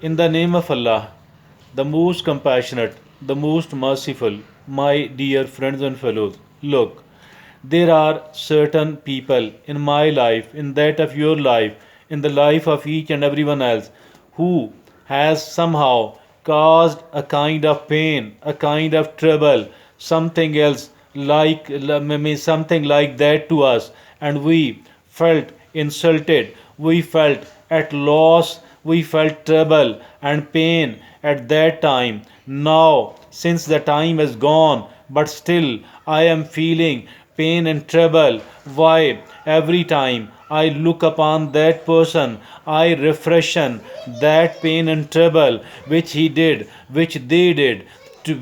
In the name of Allah, the most compassionate, the most merciful, my dear friends and fellows, look, there are certain people in my life, in that of your life, in the life of each and everyone else, who has somehow caused a kind of pain, a kind of trouble, something else something like that to us, and we felt insulted, we felt at loss, we felt trouble and pain at that time. Now, since the time has gone, but still I am feeling pain and trouble. Why? Every time I look upon that person, I refreshen that pain and trouble which he did, which they did,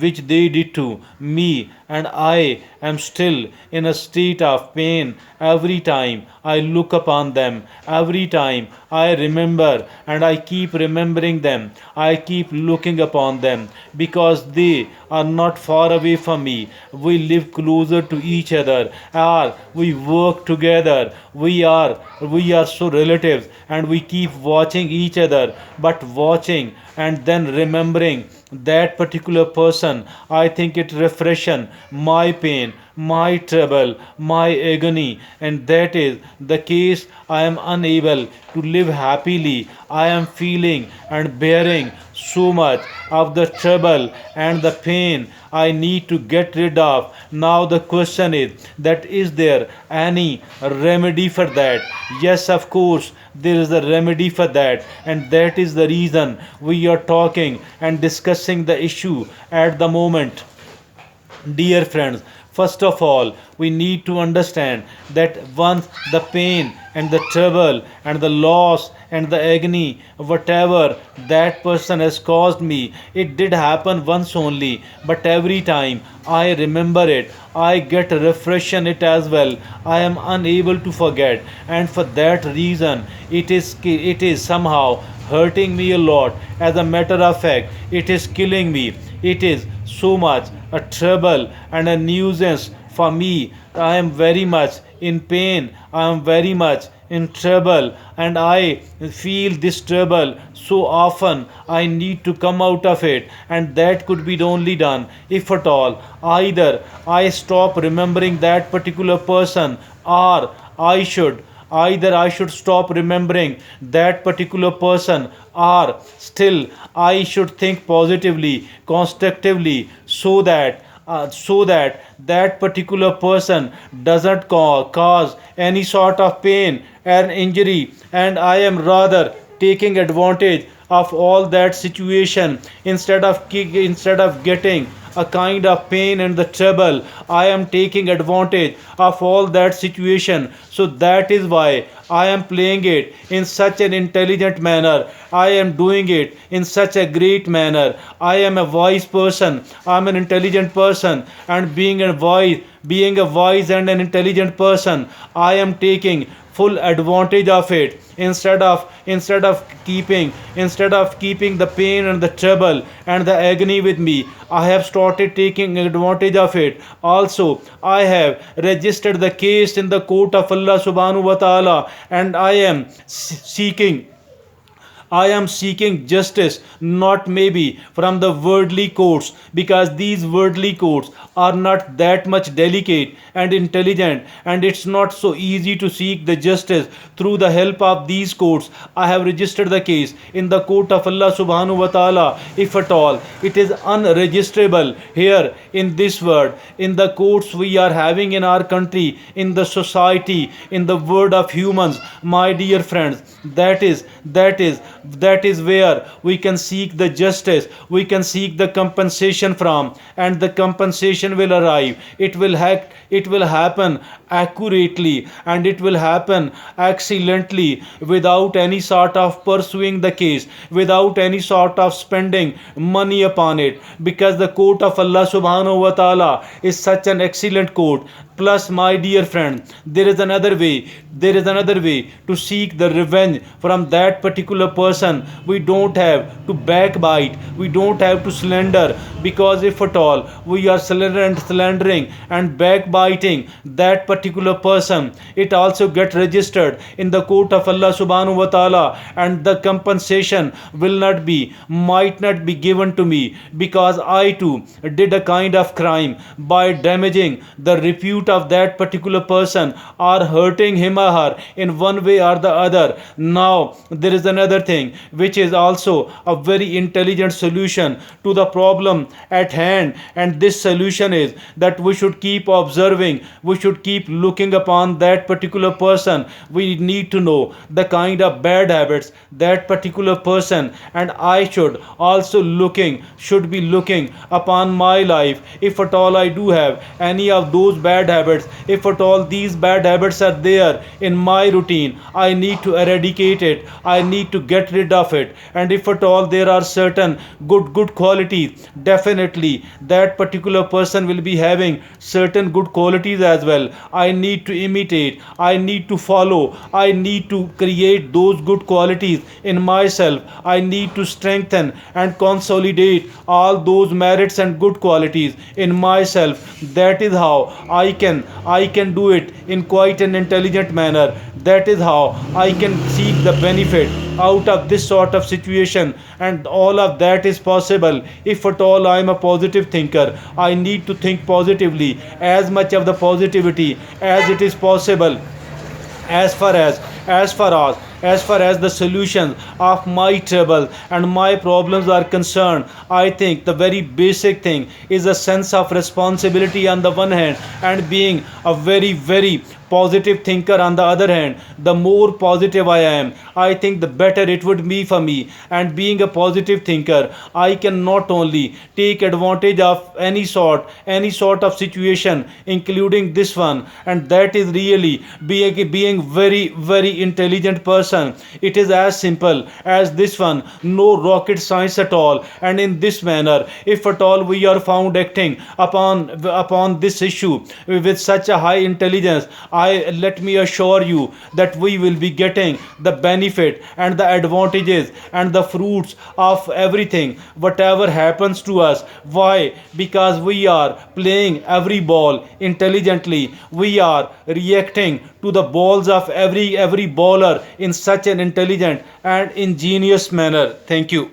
which they did to me, and I am still in a state of pain every time I look upon them, every time I remember, and I keep remembering them, I keep looking upon them, because they are not far away from me. We live closer to each other, or we work together, we are so relatives, and we keep watching each other, but watching and then remembering that particular person, I think it refreshes my pain, my trouble, my agony, and that is the case. I am unable to live happily. I am feeling and bearing so much of the trouble and the pain I need to get rid of. Now the question is that is there any remedy for that? Yes, of course, there is a remedy for that, and that is the reason we are talking and discussing the issue at the moment. Dear friends, first of all, we need to understand that once the pain and the trouble and the loss and the agony, whatever that person has caused me, it did happen once only, but every time I remember it, I get refreshed it as well. I am unable to forget, and for that reason, it is somehow hurting me a lot. As a matter of fact, it is killing me. It is so much a trouble and a nuisance for me. I am very much in pain. I am very much in trouble, and I feel this trouble so often. I need to come out of it, and that could be only done if at all either I stop remembering that particular person, or I should either I should stop remembering that particular person, or still I should think positively, constructively, so that that particular person doesn't cause any sort of pain and injury, and I am rather taking advantage of all that situation instead of getting a kind of pain and the trouble. I am taking advantage of all that situation, so that is why I am playing it in such an intelligent manner. I am doing it in such a great manner. I am a wise person, I am an intelligent person, and being a wise and an intelligent person, I am taking full advantage of it, instead of keeping the pain and the trouble and the agony with me. I have started taking advantage of it. Also, I have registered the case in the court of Allah subhanahu wa ta'ala, and I am seeking justice, not maybe from the worldly courts, because these worldly courts are not that much delicate and intelligent, and it's not so easy to seek the justice through the help of these courts. I have registered the case in the court of Allah subhanahu wa ta'ala. If at all it is unregisterable here in this world, in the courts we are having in our country, in the society, in the world of humans, my dear friends, that is where we can seek the justice, we can seek the compensation from, and the compensation will arrive. It will happen accurately, and it will happen excellently, without any sort of pursuing the case, without any sort of spending money upon it, because the court of Allah subhanahu wa ta'ala is such an excellent court. Plus, my dear friend, there is another way to seek the revenge from that particular person. We don't have to backbite, we don't have to slander, because if at all we are slandering and backbiting that particular particular person, it also get registered in the court of Allah subhanahu wa ta'ala, and the compensation will not be, might not be given to me, because I too did a kind of crime by damaging the repute of that particular person or hurting him or her in one way or the other. Now there is another thing which is also a very intelligent solution to the problem at hand, and this solution is that we should keep observing, we should keep looking upon that particular person. We need to know the kind of bad habits that particular person and I should be looking upon my life. If at all I do have any of those bad habits, if at all these bad habits are there in my routine, I need to eradicate it, I need to get rid of it. And if at all there are certain good qualities, definitely that particular person will be having certain good qualities as well. I need to imitate, I need to follow, I need to create those good qualities in myself. I need to strengthen and consolidate all those merits and good qualities in myself. That is how I can do it in quite an intelligent manner. That is how I can seek the benefit out of this sort of situation, and all of that is possible if at all I am a positive thinker. I need to think positively, as much of the positivity as it is possible, as far as as far as the solution of my trouble and my problems are concerned. I think the very basic thing is a sense of responsibility on the one hand, and being a very positive thinker on the other hand. The more positive I am, I think the better it would be for me. And being a positive thinker, I can not only take advantage of any sort of situation, including this one, and that is really being very intelligent person. It is as simple as this one, no rocket science at all. And in this manner, if at all we are found acting upon this issue with such a high intelligence, I let me assure you that we will be getting the benefit and the advantages and the fruits of everything whatever happens to us. Why? Because we are playing every ball intelligently, we are reacting to the balls of every bowler in such an intelligent and ingenious manner. Thank you.